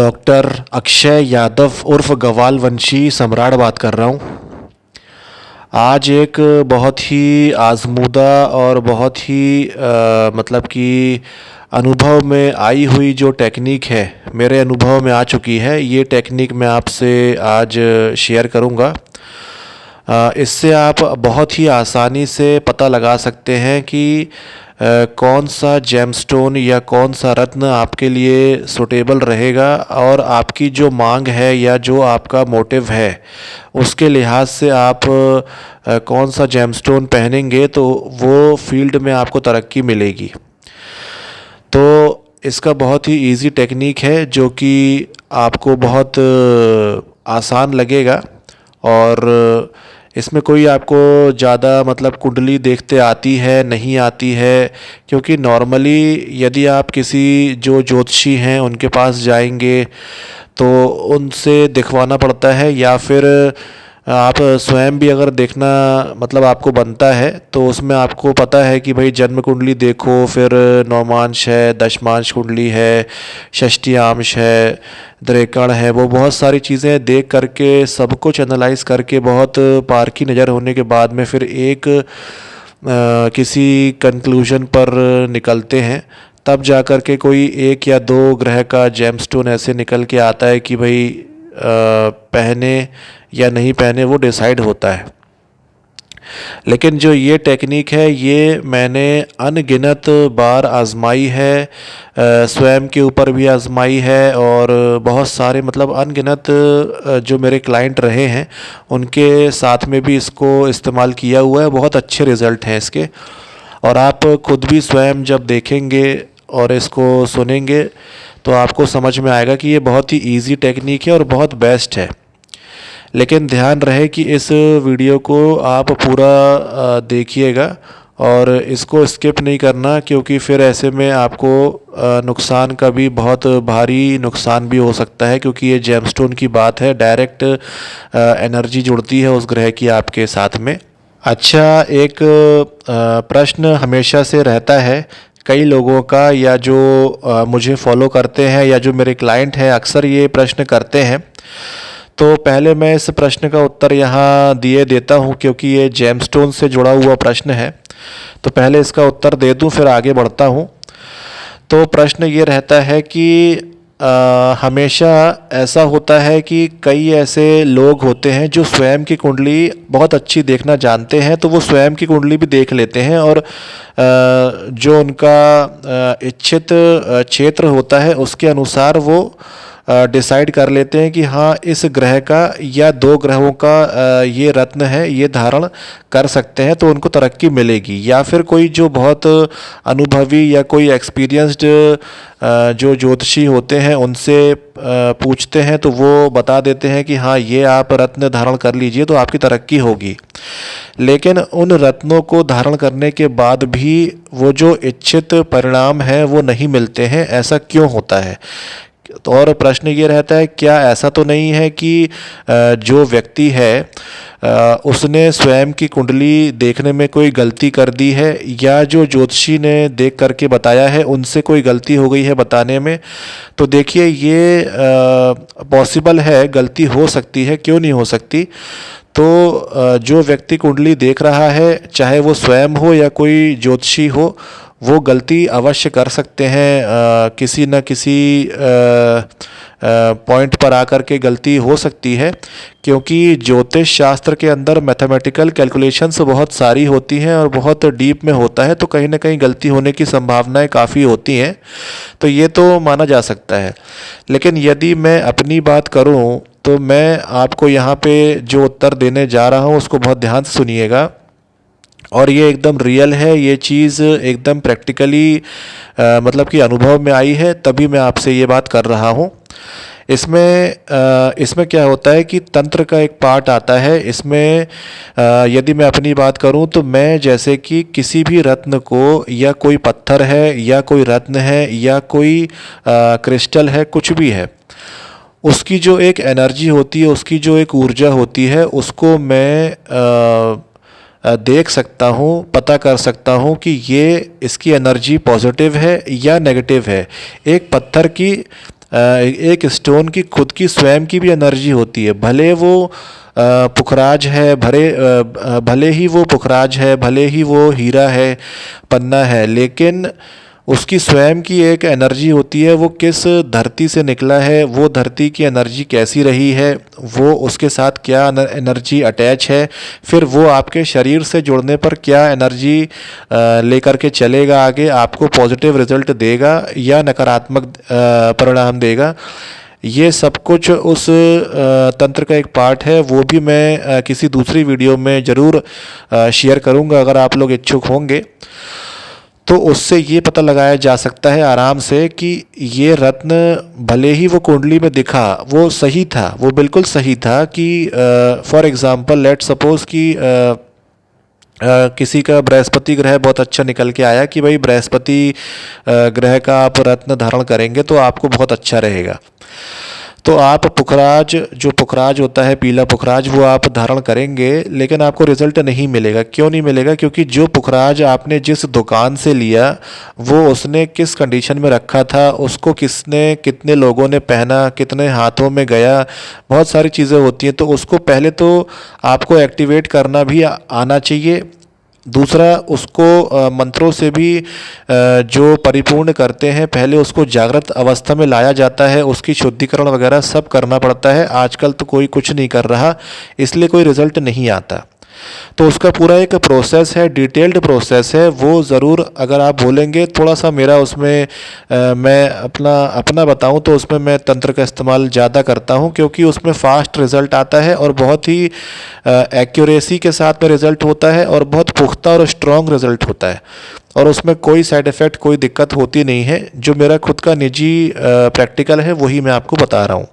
Doctor Akshay Yadav उर्फ गवाल वंशी सम्राट बात कर रहा हूँ। आज एक बहुत ही आज़मूदा और बहुत ही मतलब कि अनुभव में आई हुई जो टेक्निक है, मेरे अनुभव में आ चुकी है। ये टेक्निक मैं आपसे आज शेयर करूँगा। इससे आप बहुत ही आसानी से पता लगा सकते हैं कि कौन सा जेमस्टोन या कौन सा रत्न आपके लिए सूटेबल रहेगा और आपकी जो मांग है या जो आपका मोटिव है उसके लिहाज से आप कौन सा जेमस्टोन पहनेंगे तो वो फील्ड में आपको तरक्की मिलेगी। तो इसका बहुत ही इजी टेक्निक है जो कि आपको बहुत आसान लगेगा और इसमें कोई आपको ज़्यादा मतलब कुंडली देखते आती है नहीं आती है, क्योंकि नॉर्मली यदि आप किसी जो ज्योतिषी हैं उनके पास जाएंगे तो उनसे दिखवाना पड़ता है, या फिर आप स्वयं भी अगर देखना मतलब आपको बनता है तो उसमें आपको पता है कि भाई जन्म कुंडली देखो, फिर नौमांश है, दशमांश कुंडली है, षष्ठीयांश है, द्रेकण है, वो बहुत सारी चीज़ें देख करके सब कुछ एनालाइज करके बहुत पारखी नज़र होने के बाद में फिर एक किसी कंक्लूजन पर निकलते हैं। तब जा कर के कोई एक या दो ग्रह का जेमस्टोन ऐसे निकल के आता है कि भाई पहने या नहीं पहने वो डिसाइड होता है। लेकिन जो ये टेक्निक है ये मैंने अनगिनत बार आजमाई है, स्वयं के ऊपर भी आजमाई है और बहुत सारे मतलब अनगिनत जो मेरे क्लाइंट रहे हैं उनके साथ में भी इसको इस्तेमाल किया हुआ है। बहुत अच्छे रिज़ल्ट हैं इसके, और आप खुद भी स्वयं जब देखेंगे और इसको सुनेंगे तो आपको समझ में आएगा कि ये बहुत ही इजी टेक्निक है और बहुत बेस्ट है। लेकिन ध्यान रहे कि इस वीडियो को आप पूरा देखिएगा और इसको स्किप नहीं करना, क्योंकि फिर ऐसे में आपको नुकसान का भी बहुत भारी नुकसान भी हो सकता है, क्योंकि ये जेमस्टोन की बात है, डायरेक्ट एनर्जी जुड़ती है उस ग्रह की आपके साथ में। अच्छा, एक प्रश्न हमेशा से रहता है कई लोगों का, या जो मुझे फॉलो करते हैं या जो मेरे क्लाइंट हैं अक्सर ये प्रश्न करते हैं। तो पहले मैं इस प्रश्न का उत्तर यहाँ दिए देता हूँ, क्योंकि ये जेमस्टोन से जुड़ा हुआ प्रश्न है, तो पहले इसका उत्तर दे दूँ फिर आगे बढ़ता हूँ। तो प्रश्न ये रहता है कि हमेशा ऐसा होता है कि कई ऐसे लोग होते हैं जो स्वयं की कुंडली बहुत अच्छी देखना जानते हैं, तो वो स्वयं की कुंडली भी देख लेते हैं और जो उनका इच्छित क्षेत्र होता है उसके अनुसार वो डिसाइड कर लेते हैं कि हाँ इस ग्रह का या दो ग्रहों का ये रत्न है, ये धारण कर सकते हैं तो उनको तरक्की मिलेगी। या फिर कोई जो बहुत अनुभवी या कोई एक्सपीरियंस्ड जो ज्योतिषी होते हैं उनसे पूछते हैं तो वो बता देते हैं कि हाँ ये आप रत्न धारण कर लीजिए तो आपकी तरक्की होगी। लेकिन उन रत्नों को धारण करने के बाद भी वो जो इच्छित परिणाम है वो नहीं मिलते हैं। ऐसा क्यों होता है? तो और प्रश्न ये रहता है, क्या ऐसा तो नहीं है कि जो व्यक्ति है उसने स्वयं की कुंडली देखने में कोई गलती कर दी है, या जो ज्योतिषी ने देख करके बताया है उनसे कोई गलती हो गई है बताने में? तो देखिए ये पॉसिबल है, गलती हो सकती है, क्यों नहीं हो सकती। तो जो व्यक्ति कुंडली देख रहा है, चाहे वो स्वयं हो या कोई ज्योतिषी हो, वो गलती अवश्य कर सकते हैं। किसी न किसी पॉइंट पर आकर के गलती हो सकती है, क्योंकि ज्योतिष शास्त्र के अंदर मैथमेटिकल कैलकुलेशंस बहुत सारी होती हैं और बहुत डीप में होता है, तो कहीं ना कहीं गलती होने की संभावनाएं काफ़ी होती हैं, तो ये तो माना जा सकता है। लेकिन यदि मैं अपनी बात करूं तो मैं आपको यहाँ पे जो उत्तर देने जा रहा हूँ उसको बहुत ध्यान से सुनिएगा, और ये एकदम रियल है, ये चीज़ एकदम प्रैक्टिकली मतलब कि अनुभव में आई है, तभी मैं आपसे ये बात कर रहा हूँ। इसमें क्या होता है कि तंत्र का एक पार्ट आता है। इसमें यदि मैं अपनी बात करूं तो मैं जैसे कि किसी भी रत्न को, या कोई पत्थर है या कोई रत्न है या कोई क्रिस्टल है, कुछ भी है, उसकी जो एक एनर्जी होती है, उसकी जो एक ऊर्जा होती है, उसको मैं देख सकता हूँ, पता कर सकता हूँ कि ये इसकी एनर्जी पॉजिटिव है या नेगेटिव है। एक पत्थर की एक स्टोन की खुद की स्वयं की भी एनर्जी होती है। भले वो पुखराज है, भले ही वो पुखराज है, भले ही वो हीरा है, पन्ना है, लेकिन उसकी स्वयं की एक एनर्जी होती है। वो किस धरती से निकला है, वो धरती की एनर्जी कैसी रही है, वो उसके साथ क्या एनर्जी अटैच है, फिर वो आपके शरीर से जुड़ने पर क्या एनर्जी लेकर के चलेगा आगे, आपको पॉजिटिव रिजल्ट देगा या नकारात्मक परिणाम देगा। ये सब कुछ उस तंत्र का एक पार्ट है। वो भी मैं किसी दूसरी वीडियो में ज़रूर शेयर करूँगा। अगर आप लोग इच्छुक होंगे तो उससे ये पता लगाया जा सकता है आराम से कि ये रत्न भले ही वो कुंडली में दिखा, वो सही था, वो बिल्कुल सही था कि फॉर एग्ज़ाम्पल लेट सपोज़ कि किसी का बृहस्पति ग्रह बहुत अच्छा निकल के आया कि भाई बृहस्पति ग्रह का आप रत्न धारण करेंगे तो आपको बहुत अच्छा रहेगा। तो आप पुखराज, जो पुखराज होता है पीला पुखराज, वो आप धारण करेंगे, लेकिन आपको रिजल्ट नहीं मिलेगा। क्यों नहीं मिलेगा? क्योंकि जो पुखराज आपने जिस दुकान से लिया वो उसने किस कंडीशन में रखा था, उसको किसने, कितने लोगों ने पहना, कितने हाथों में गया, बहुत सारी चीज़ें होती हैं। तो उसको पहले तो आपको एक्टिवेट करना भी आना चाहिए। दूसरा, उसको मंत्रों से भी जो परिपूर्ण करते हैं, पहले उसको जागृत अवस्था में लाया जाता है, उसकी शुद्धिकरण वगैरह सब करना पड़ता है। आजकल तो कोई कुछ नहीं कर रहा, इसलिए कोई रिजल्ट नहीं आता। तो उसका पूरा एक प्रोसेस है, डिटेल्ड प्रोसेस है। वो ज़रूर, अगर आप बोलेंगे थोड़ा सा मेरा उसमें मैं अपना बताऊं तो उसमें मैं तंत्र का इस्तेमाल ज़्यादा करता हूं, क्योंकि उसमें फ़ास्ट रिज़ल्ट आता है और बहुत ही एक्यूरेसी के साथ में रिज़ल्ट होता है और बहुत पुख्ता और स्ट्रॉन्ग रिज़ल्ट होता है, और उसमें कोई साइड इफ़ेक्ट, कोई दिक्कत होती नहीं है। जो मेरा खुद का निजी प्रैक्टिकल है वही मैं आपको बता रहा हूँ।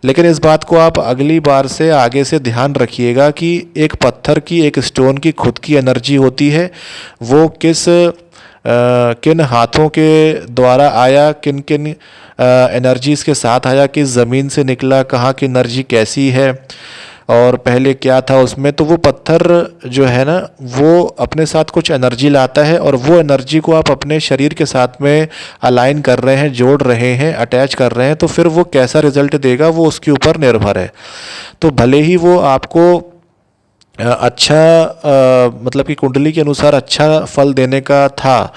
लेकिन इस बात को आप अगली बार से आगे से ध्यान रखिएगा कि एक पत्थर की, एक स्टोन की खुद की एनर्जी होती है। वो किन हाथों के द्वारा आया, किन किन एनर्जीज़ के साथ आया, किस ज़मीन से निकला, कहाँ की एनर्जी कैसी है और पहले क्या था उसमें। तो वो पत्थर जो है ना, वो अपने साथ कुछ एनर्जी लाता है और वो एनर्जी को आप अपने शरीर के साथ में अलाइन कर रहे हैं, जोड़ रहे हैं, अटैच कर रहे हैं, तो फिर वो कैसा रिजल्ट देगा वो उसके ऊपर निर्भर है। तो भले ही वो आपको मतलब कि कुंडली के अनुसार अच्छा फल देने का था,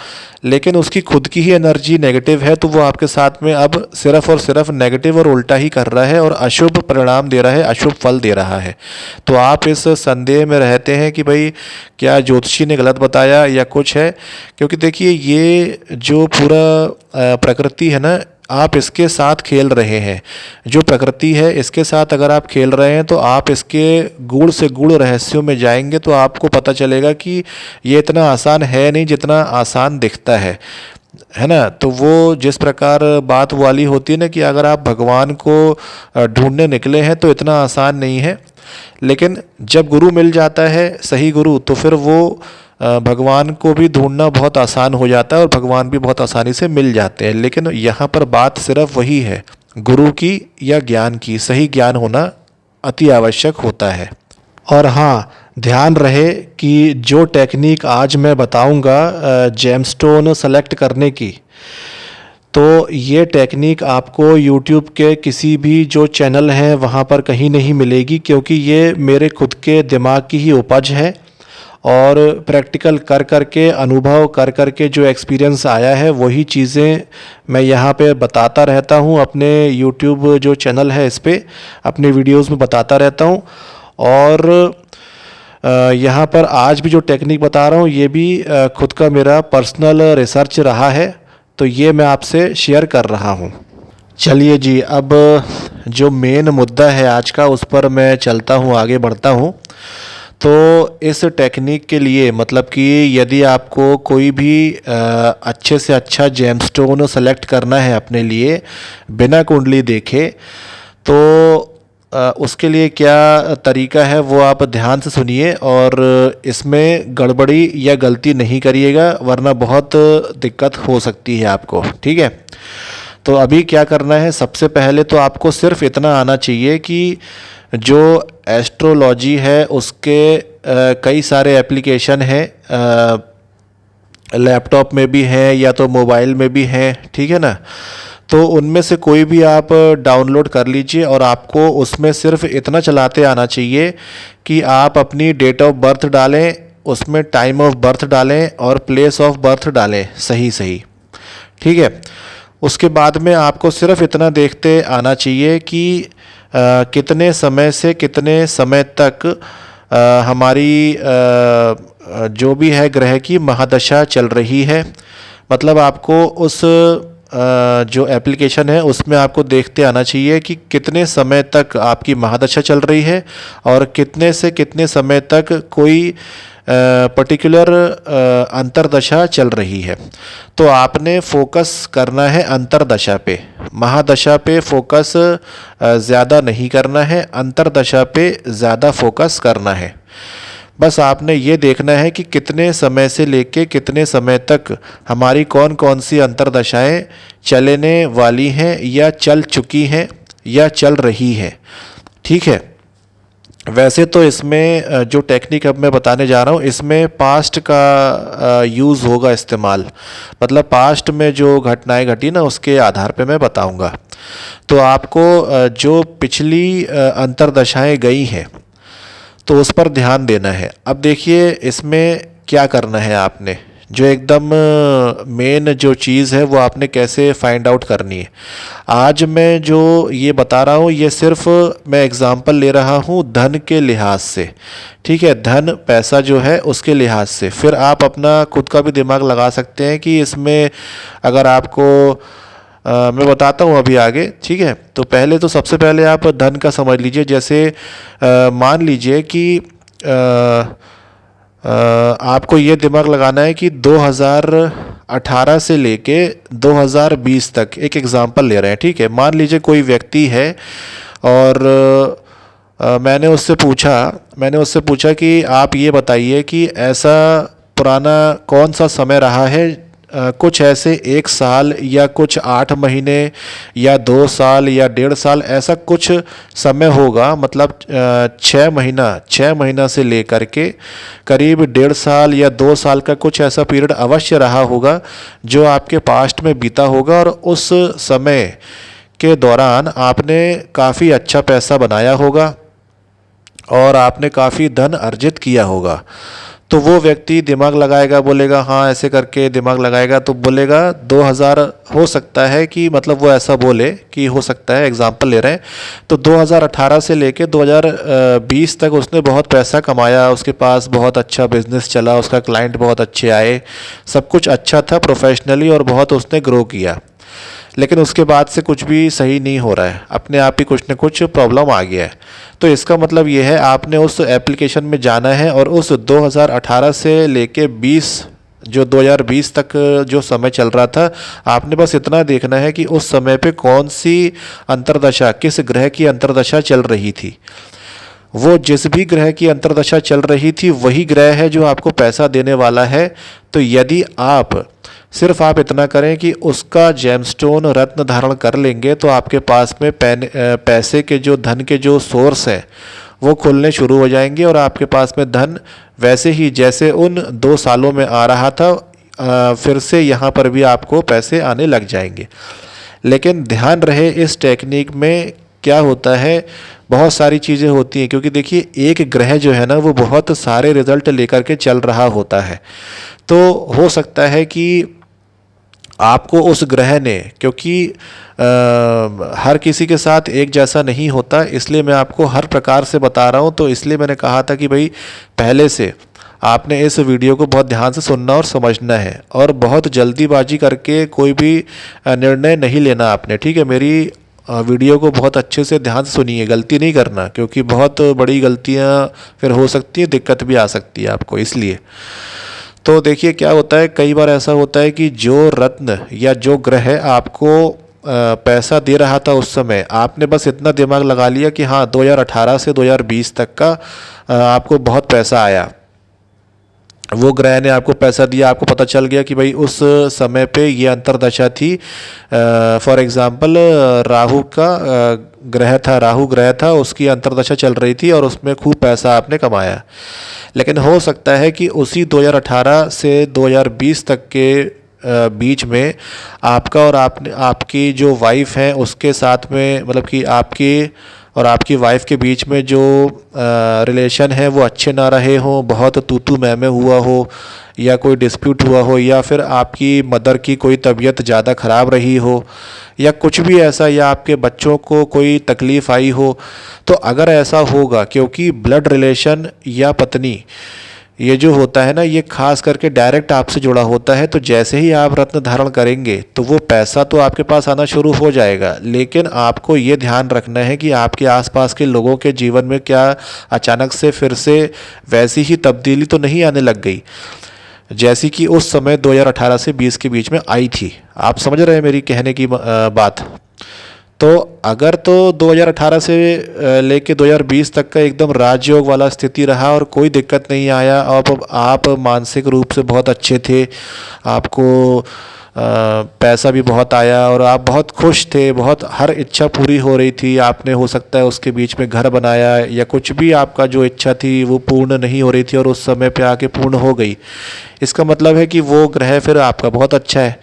लेकिन उसकी खुद की ही एनर्जी नेगेटिव है, तो वो आपके साथ में अब सिर्फ और सिर्फ नेगेटिव और उल्टा ही कर रहा है और अशुभ परिणाम दे रहा है, अशुभ फल दे रहा है। तो आप इस संदेह में रहते हैं कि भाई क्या ज्योतिषी ने गलत बताया या कुछ है, क्योंकि देखिए ये जो पूरा प्रकृति है ना, आप इसके साथ खेल रहे हैं। जो प्रकृति है इसके साथ अगर आप खेल रहे हैं तो आप इसके गूढ़ से गूढ़ रहस्यों में जाएंगे तो आपको पता चलेगा कि ये इतना आसान है नहीं जितना आसान दिखता है ना। तो वो जिस प्रकार बात वाली होती है ना कि अगर आप भगवान को ढूंढने निकले हैं तो इतना आसान नहीं है, लेकिन जब गुरु मिल जाता है, सही गुरु, तो फिर वो भगवान को भी ढूंढना बहुत आसान हो जाता है और भगवान भी बहुत आसानी से मिल जाते हैं। लेकिन यहाँ पर बात सिर्फ वही है, गुरु की या ज्ञान की। सही ज्ञान होना अति आवश्यक होता है। और हाँ, ध्यान रहे कि जो टेक्निक आज मैं बताऊंगा जेमस्टोन सेलेक्ट करने की, तो ये टेक्निक आपको YouTube के किसी भी जो चैनल हैं वहाँ पर कहीं नहीं मिलेगी, क्योंकि ये मेरे खुद के दिमाग की ही उपज है और प्रैक्टिकल कर कर के, अनुभव कर कर के जो एक्सपीरियंस आया है वही चीज़ें मैं यहाँ पे बताता रहता हूँ। अपने YouTube जो चैनल है इस पर अपने वीडियोस में बताता रहता हूँ। और यहाँ पर आज भी जो टेक्निक बता रहा हूँ ये भी खुद का मेरा पर्सनल रिसर्च रहा है, तो ये मैं आपसे शेयर कर रहा हूँ। चलिए जी, अब जो मेन मुद्दा है आज का उस पर मैं चलता हूँ, आगे बढ़ता हूँ। तो इस टेक्निक के लिए, मतलब कि यदि आपको कोई भी अच्छे से अच्छा जेमस्टोन सेलेक्ट करना है अपने लिए बिना कुंडली देखे, तो उसके लिए क्या तरीका है वो आप ध्यान से सुनिए और इसमें गड़बड़ी या गलती नहीं करिएगा, वरना बहुत दिक्कत हो सकती है आपको। ठीक है, तो अभी क्या करना है, सबसे पहले तो आपको सिर्फ इतना आना चाहिए कि जो एस्ट्रोलॉजी है उसके कई सारे एप्लीकेशन हैं, लैपटॉप में भी हैं या तो मोबाइल में भी हैं, ठीक है ना। तो उनमें से कोई भी आप डाउनलोड कर लीजिए और आपको उसमें सिर्फ इतना चलाते आना चाहिए कि आप अपनी डेट ऑफ बर्थ डालें, उसमें टाइम ऑफ बर्थ डालें और प्लेस ऑफ बर्थ डालें सही सही, ठीक है। उसके बाद में आपको सिर्फ इतना देखते आना चाहिए कि कितने समय से कितने समय तक हमारी जो भी है ग्रह की महादशा चल रही है। मतलब आपको उस जो एप्लीकेशन है उसमें आपको देखते आना चाहिए कि कितने समय तक आपकी महादशा चल रही है और कितने से कितने समय तक कोई पर्टिकुलर अंतर्दशा चल रही है। तो आपने फोकस करना है अंतर्दशा पे, महादशा पे फोकस ज़्यादा नहीं करना है, अंतर्दशा पे ज़्यादा फोकस करना है। बस आपने ये देखना है कि कितने समय से लेके कितने समय तक हमारी कौन कौन सी अंतर्दशाएं चलने वाली हैं या चल चुकी हैं या चल रही हैं, ठीक है। वैसे तो इसमें जो टेक्निक अब मैं बताने जा रहा हूँ इसमें पास्ट का यूज़ होगा इस्तेमाल, मतलब पास्ट में जो घटनाएं घटी ना उसके आधार पे मैं बताऊँगा। तो आपको जो पिछली अंतर्दशाएं गई हैं तो उस पर ध्यान देना है। अब देखिए इसमें क्या करना है, आपने जो एकदम मेन जो चीज़ है वो आपने कैसे फाइंड आउट करनी है। आज मैं जो ये बता रहा हूँ ये सिर्फ मैं एग्ज़ाम्पल ले रहा हूँ धन के लिहाज से, ठीक है, धन पैसा जो है उसके लिहाज से। फिर आप अपना खुद का भी दिमाग लगा सकते हैं कि इसमें अगर आपको मैं बताता हूँ अभी आगे, ठीक है। तो पहले तो सबसे पहले आप धन का समझ लीजिए। जैसे मान लीजिए कि आपको ये दिमाग लगाना है कि 2018 से लेके 2020 तक, एक एग्ज़ाम्पल ले रहे हैं, ठीक है। मान लीजिए कोई व्यक्ति है और मैंने उससे पूछा कि आप ये बताइए कि ऐसा पुराना कौन सा समय रहा है, कुछ ऐसे 1 साल या कुछ 8 महीने या 2 साल या 1.5 साल, ऐसा कुछ समय होगा, मतलब 6 महीना से लेकर के करीब 1.5 साल या 2 साल का कुछ ऐसा पीरियड अवश्य रहा होगा जो आपके पास्ट में बीता होगा और उस समय के दौरान आपने काफ़ी अच्छा पैसा बनाया होगा और आपने काफ़ी धन अर्जित किया होगा। तो वो व्यक्ति दिमाग लगाएगा, बोलेगा हाँ, ऐसे करके दिमाग लगाएगा तो बोलेगा 2000 हो सकता है कि, मतलब वो ऐसा बोले कि हो सकता है, एग्जांपल ले रहे हैं। तो 2018 से लेके 2020 तक उसने बहुत पैसा कमाया, उसके पास बहुत अच्छा बिजनेस चला, उसका क्लाइंट बहुत अच्छे आए, सब कुछ अच्छा था प्रोफेशनली और बहुत उसने ग्रो किया। लेकिन उसके बाद से कुछ भी सही नहीं हो रहा है, अपने आप ही कुछ न कुछ प्रॉब्लम आ गया है। तो इसका मतलब ये है आपने उस एप्लीकेशन में जाना है और उस 2018 से लेके 2020 तक जो समय चल रहा था, आपने बस इतना देखना है कि उस समय पे कौन सी अंतर्दशा, किस ग्रह की अंतर्दशा चल रही थी। वो जिस भी ग्रह की अंतर्दशा चल रही थी वही ग्रह है जो आपको पैसा देने वाला है। तो यदि सिर्फ आप इतना करें कि उसका जेमस्टोन रत्न धारण कर लेंगे तो आपके पास में पैसे के जो धन के जो सोर्स हैं वो खुलने शुरू हो जाएंगे और आपके पास में धन वैसे ही जैसे उन 2 सालों में आ रहा था फिर से यहाँ पर भी आपको पैसे आने लग जाएंगे। लेकिन ध्यान रहे इस टेक्निक में क्या होता है, बहुत सारी चीज़ें होती हैं, क्योंकि देखिए एक ग्रह जो है ना वो बहुत सारे रिजल्ट लेकर के चल रहा होता है। तो हो सकता है कि आपको उस ग्रह ने, क्योंकि हर किसी के साथ एक जैसा नहीं होता, इसलिए मैं आपको हर प्रकार से बता रहा हूँ। तो इसलिए मैंने कहा था कि भाई पहले से आपने इस वीडियो को बहुत ध्यान से सुनना और समझना है और बहुत जल्दीबाजी करके कोई भी निर्णय नहीं लेना आपने, ठीक है। मेरी वीडियो को बहुत अच्छे से ध्यान से सुनिए, गलती नहीं करना, क्योंकि बहुत बड़ी गलतियाँ फिर हो सकती है, दिक्कत भी आ सकती है आपको। इसलिए तो देखिए क्या होता है, कई बार ऐसा होता है कि जो रत्न या जो ग्रह आपको पैसा दे रहा था उस समय, आपने बस इतना दिमाग लगा लिया कि हाँ 2018 से 2020 तक का आपको बहुत पैसा आया, वो ग्रह ने आपको पैसा दिया, आपको पता चल गया कि भाई उस समय पे ये अंतर्दशा थी। फॉर एग्जांपल राहु का राहु ग्रह था, उसकी अंतर्दशा चल रही थी और उसमें खूब पैसा आपने कमाया। लेकिन हो सकता है कि उसी 2018 से 2020 तक के बीच में आपका और आपकी जो वाइफ है उसके साथ में, मतलब कि आपकी और आपकी वाइफ के बीच में जो रिलेशन है वो अच्छे ना रहे हों, बहुत तू मैं हुआ हो, या कोई डिस्प्यूट हुआ हो, या फिर आपकी मदर की कोई तबीयत ज़्यादा ख़राब रही हो, या कुछ भी ऐसा, या आपके बच्चों को कोई तकलीफ़ आई हो। तो अगर ऐसा होगा, क्योंकि ब्लड रिलेशन या पत्नी ये जो होता है ना, ये खास करके डायरेक्ट आपसे जुड़ा होता है। तो जैसे ही आप रत्न धारण करेंगे तो वो पैसा तो आपके पास आना शुरू हो जाएगा, लेकिन आपको ये ध्यान रखना है कि आपके आसपास के लोगों के जीवन में क्या अचानक से फिर से वैसी ही तब्दीली तो नहीं आने लग गई जैसी कि उस समय 2018 से 20 के बीच में आई थी। आप समझ रहे हैं मेरी कहने की बात? तो अगर तो 2018 से लेके 2020 तक का एकदम राजयोग वाला स्थिति रहा और कोई दिक्कत नहीं आया, और आप मानसिक रूप से बहुत अच्छे थे, आपको पैसा भी बहुत आया और आप बहुत खुश थे, बहुत हर इच्छा पूरी हो रही थी, आपने हो सकता है उसके बीच में घर बनाया, या कुछ भी आपका जो इच्छा थी वो पूर्ण नहीं हो रही थी और उस समय पे आके पूर्ण हो गई, इसका मतलब है कि वो ग्रह फिर आपका बहुत अच्छा है।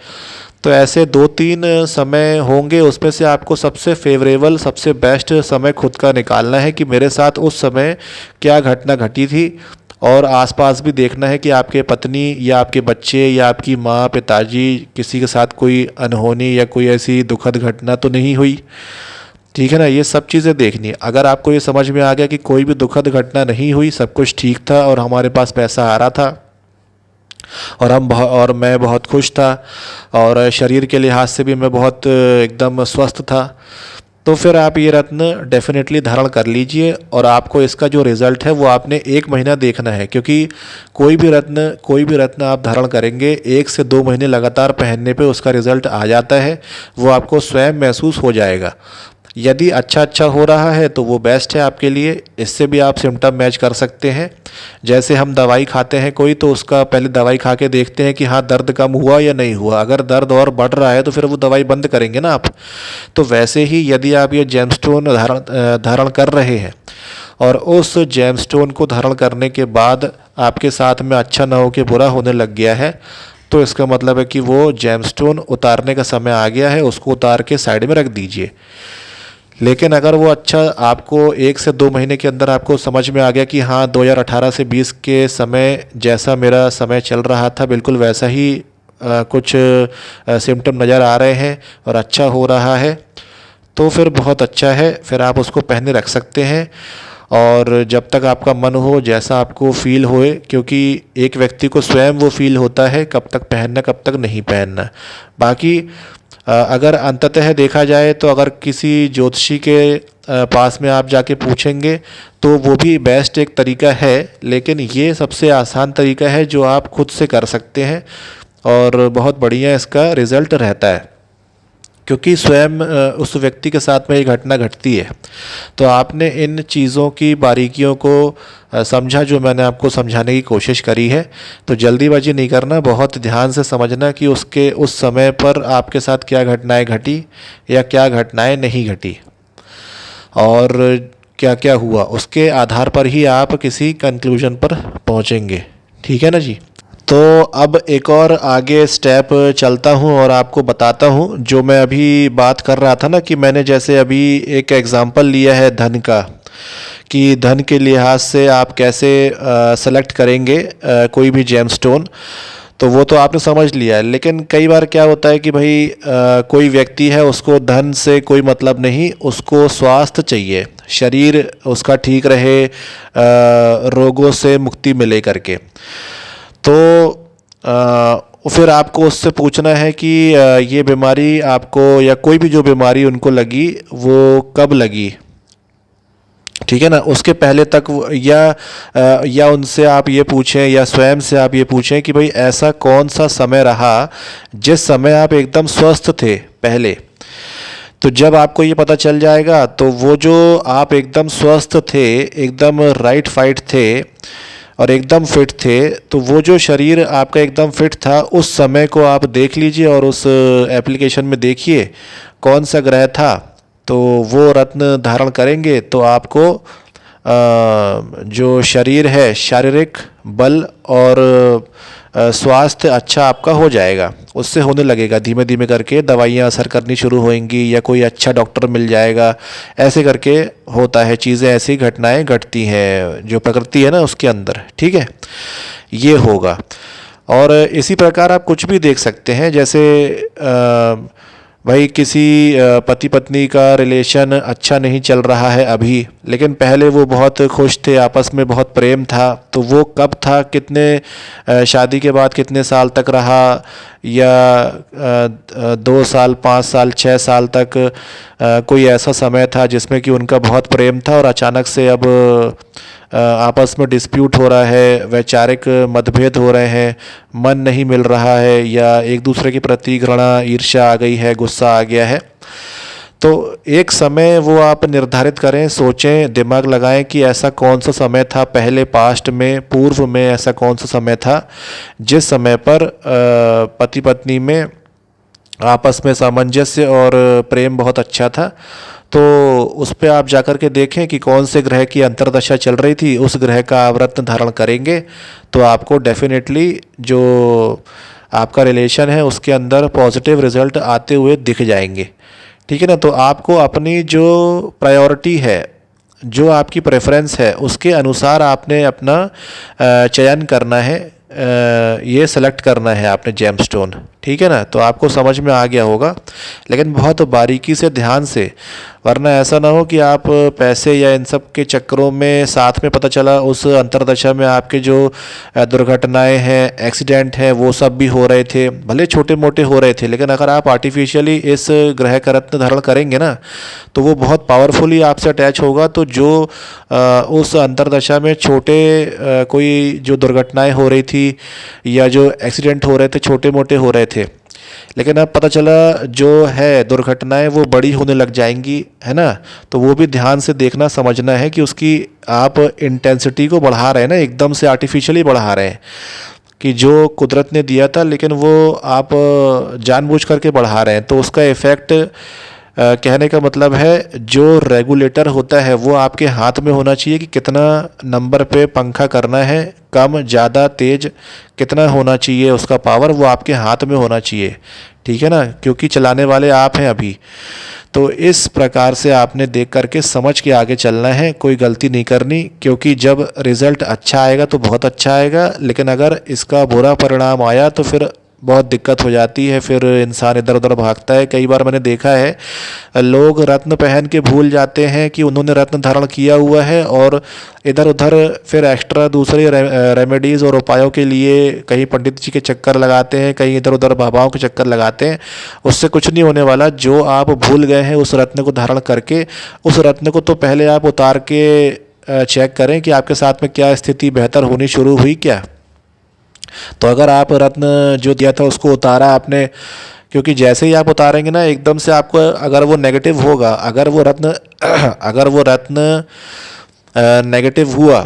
तो ऐसे 2-3 समय होंगे, उसमें से आपको सबसे फेवरेबल, सबसे बेस्ट समय खुद का निकालना है कि मेरे साथ उस समय क्या घटना घटी थी, और आसपास भी देखना है कि आपके पत्नी या आपके बच्चे या आपकी माँ, पिताजी, किसी के साथ कोई अनहोनी या कोई ऐसी दुखद घटना तो नहीं हुई। ठीक है ना, ये सब चीज़ें देखनी है। अगर आपको ये समझ में आ गया कि कोई भी दुखद घटना नहीं हुई, सब कुछ ठीक था और हमारे पास पैसा आ रहा था और मैं बहुत खुश था, और शरीर के लिहाज से भी मैं बहुत एकदम स्वस्थ था, तो फिर आप ये रत्न डेफिनेटली धारण कर लीजिए। और आपको इसका जो रिज़ल्ट है वो आपने 1 महीना देखना है, क्योंकि कोई भी रत्न आप धारण करेंगे 1 से 2 महीने लगातार पहनने पे उसका रिज़ल्ट आ जाता है, वो आपको स्वयं महसूस हो जाएगा। यदि अच्छा हो रहा है तो वो बेस्ट है आपके लिए, इससे भी आप सिम्टम मैच कर सकते हैं। जैसे हम दवाई खाते हैं कोई, तो उसका पहले दवाई खा के देखते हैं कि हाँ दर्द कम हुआ या नहीं हुआ, अगर दर्द और बढ़ रहा है तो फिर वो दवाई बंद करेंगे ना आप। तो वैसे ही यदि आप ये जेमस्टोन धारण कर रहे हैं और उस जेमस्टोन को धारण करने के बाद आपके साथ में अच्छा ना हो के बुरा होने लग गया है, तो इसका मतलब है कि वो जेमस्टोन उतारने का समय आ गया है, उसको उतार के साइड में रख दीजिए। लेकिन अगर वो अच्छा आपको 1 से 2 महीने के अंदर आपको समझ में आ गया कि हाँ 2018 से 20 के समय जैसा मेरा समय चल रहा था बिल्कुल वैसा ही कुछ सिम्टम नज़र आ रहे हैं और अच्छा हो रहा है, तो फिर बहुत अच्छा है, फिर आप उसको पहने रख सकते हैं। और जब तक आपका मन हो, जैसा आपको फील होए, क्योंकि एक व्यक्ति को स्वयं वो फील होता है कब तक पहनना कब तक नहीं पहनना। बाकी अगर अंततः देखा जाए तो अगर किसी ज्योतिषी के पास में आप जाके पूछेंगे तो वो भी बेस्ट एक तरीका है, लेकिन ये सबसे आसान तरीका है जो आप खुद से कर सकते हैं और बहुत बढ़िया इसका रिज़ल्ट रहता है, क्योंकि स्वयं उस व्यक्ति के साथ में ये घटना घटती है। तो आपने इन चीज़ों की बारीकियों को समझा जो मैंने आपको समझाने की कोशिश करी है। तो जल्दीबाजी नहीं करना, बहुत ध्यान से समझना कि उसके उस समय पर आपके साथ क्या घटनाएं घटी या क्या घटनाएं नहीं घटी और क्या क्या हुआ, उसके आधार पर ही आप किसी कंक्लूजन पर पहुंचेंगे। ठीक है ना जी। तो अब एक और आगे स्टेप चलता हूँ और आपको बताता हूँ जो मैं अभी बात कर रहा था ना, कि मैंने जैसे अभी एक एग्ज़ाम्पल लिया है धन का, कि धन के लिहाज से आप कैसे सेलेक्ट करेंगे कोई भी जेमस्टोन, तो वो तो आपने समझ लिया है। लेकिन कई बार क्या होता है कि भाई कोई व्यक्ति है, उसको धन से कोई मतलब नहीं, उसको स्वास्थ्य चाहिए, शरीर उसका ठीक रहे, रोगों से मुक्ति मिले करके। तो फिर आपको उससे पूछना है कि ये बीमारी आपको या कोई भी जो बीमारी उनको लगी वो कब लगी, ठीक है ना। उसके पहले तक या उनसे आप ये पूछें या स्वयं से आप ये पूछें कि भाई ऐसा कौन सा समय रहा जिस समय आप एकदम स्वस्थ थे पहले। तो जब आपको ये पता चल जाएगा तो वो जो आप एकदम स्वस्थ थे, एकदम राइट फाइट थे और एकदम फिट थे, तो वो जो शरीर आपका एकदम फिट था उस समय को आप देख लीजिए और उस एप्लीकेशन में देखिए कौन सा ग्रह था, तो वो रत्न धारण करेंगे तो आपको जो शरीर है, शारीरिक बल और स्वास्थ्य अच्छा आपका हो जाएगा, उससे होने लगेगा। धीमे धीमे करके दवाइयाँ असर करनी शुरू होंगी या कोई अच्छा डॉक्टर मिल जाएगा, ऐसे करके होता है। चीज़ें, ऐसी घटनाएं घटती हैं जो प्रकृति है ना उसके अंदर, ठीक है, ये होगा। और इसी प्रकार आप कुछ भी देख सकते हैं, जैसे भाई किसी पति पत्नी का रिलेशन अच्छा नहीं चल रहा है अभी, लेकिन पहले वो बहुत खुश थे, आपस में बहुत प्रेम था। तो वो कब था, कितने शादी के बाद कितने साल तक रहा, या 2 साल, 5 साल, 6 साल तक कोई ऐसा समय था जिसमें कि उनका बहुत प्रेम था और अचानक से अब आपस में डिस्प्यूट हो रहा है, वैचारिक मतभेद हो रहे हैं, मन नहीं मिल रहा है, या एक दूसरे के प्रति घृणा, ईर्ष्या आ गई है, गुस्सा आ गया है। तो एक समय वो आप निर्धारित करें, सोचें, दिमाग लगाएं कि ऐसा कौन सा समय था पहले, पास्ट में, पूर्व में ऐसा कौन सा समय था जिस समय पर पति पत्नी में आपस में सामंजस्य और प्रेम बहुत अच्छा था। तो उस पे आप जाकर के देखें कि कौन से ग्रह की अंतर्दशा चल रही थी, उस ग्रह का आप रत्न धारण करेंगे तो आपको डेफिनेटली जो आपका रिलेशन है उसके अंदर पॉजिटिव रिजल्ट आते हुए दिख जाएंगे, ठीक है ना। तो आपको अपनी जो प्रायोरिटी है, जो आपकी प्रेफरेंस है, उसके अनुसार आपने अपना चयन करना है, ये सेलेक्ट करना है आपने जेमस्टोन, ठीक है ना। तो आपको समझ में आ गया होगा, लेकिन बहुत बारीकी से, ध्यान से, वरना ऐसा ना हो कि आप पैसे या इन सब के चक्करों में, साथ में पता चला उस अंतर्दशा में आपके जो दुर्घटनाएं हैं, एक्सीडेंट हैं, वो सब भी हो रहे थे, भले छोटे मोटे हो रहे थे, लेकिन अगर आप आर्टिफिशियली इस ग्रह का रत्न धारण करेंगे ना तो वो बहुत पावरफुली आपसे अटैच होगा। तो जो उस अंतर्दशा में छोटे कोई जो दुर्घटनाएं हो रही थी या जो एक्सीडेंट हो रहे थे, छोटे मोटे हो रहे थे, लेकिन अब पता चला जो है दुर्घटनाएं वो बड़ी होने लग जाएंगी, है ना। तो वो भी ध्यान से देखना, समझना है कि उसकी आप इंटेंसिटी को बढ़ा रहे हैं ना, एकदम से आर्टिफिशियली बढ़ा रहे हैं, कि जो कुदरत ने दिया था लेकिन वो आप जानबूझ करके बढ़ा रहे हैं। तो उसका इफ़ेक्ट, कहने का मतलब है, जो रेगुलेटर होता है वो आपके हाथ में होना चाहिए कि कितना नंबर पे पंखा करना है, कम, ज़्यादा, तेज़, कितना होना चाहिए उसका पावर, वो आपके हाथ में होना चाहिए, ठीक है ना, क्योंकि चलाने वाले आप हैं अभी। तो इस प्रकार से आपने देख करके समझ के आगे चलना है, कोई गलती नहीं करनी, क्योंकि जब रिज़ल्ट अच्छा आएगा तो बहुत अच्छा आएगा, लेकिन अगर इसका बुरा परिणाम आया तो फिर बहुत दिक्कत हो जाती है, फिर इंसान इधर उधर भागता है। कई बार मैंने देखा है लोग रत्न पहन के भूल जाते हैं कि उन्होंने रत्न धारण किया हुआ है, और इधर उधर फिर एक्स्ट्रा दूसरे रेमेडीज़ और उपायों के लिए कहीं पंडित जी के चक्कर लगाते हैं, कहीं इधर उधर बाबाओं के चक्कर लगाते हैं। उससे कुछ नहीं होने वाला। जो आप भूल गए हैं उस रत्न को धारण करके, उस रत्न को तो पहले आप उतार के चेक करें कि आपके साथ में क्या स्थिति बेहतर होनी शुरू हुई क्या। तो अगर आप रत्न जो दिया था उसको उतारा आपने, क्योंकि जैसे ही आप उतारेंगे ना एकदम से आपको, अगर वो नेगेटिव होगा, अगर वो रत्न अगर वो रत्न नेगेटिव हुआ,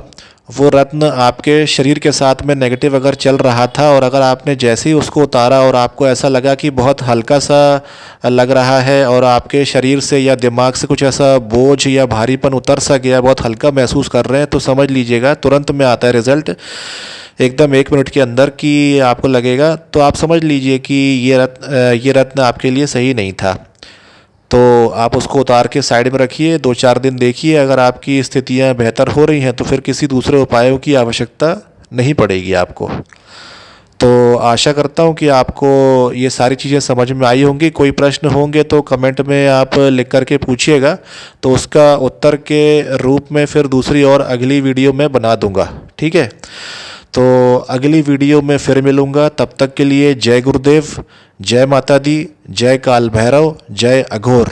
वो रत्न आपके शरीर के साथ में नेगेटिव अगर चल रहा था, और अगर आपने जैसे ही उसको उतारा और आपको ऐसा लगा कि बहुत हल्का सा लग रहा है और आपके शरीर से या दिमाग से कुछ ऐसा बोझ या भारीपन उतर सा गया, बहुत हल्का महसूस कर रहे हैं, तो समझ लीजिएगा तुरंत में आता है रिज़ल्ट, एकदम 1 मिनट के अंदर कि आपको लगेगा। तो आप समझ लीजिए कि ये रत्न आपके लिए सही नहीं था। तो आप उसको उतार के साइड में रखिए, 2-4 दिन देखिए, अगर आपकी स्थितियां बेहतर हो रही हैं तो फिर किसी दूसरे उपायों की आवश्यकता नहीं पड़ेगी आपको। तो आशा करता हूँ कि आपको ये सारी चीज़ें समझ में आई होंगी। कोई प्रश्न होंगे तो कमेंट में आप लिख करके पूछिएगा, तो उसका उत्तर के रूप में फिर दूसरी और अगली वीडियो में बना दूँगा, ठीक है। तो अगली वीडियो में फिर मिलूँगा, तब तक के लिए जय गुरुदेव, जय माता दी, जय काल भैरव, जय अघोर।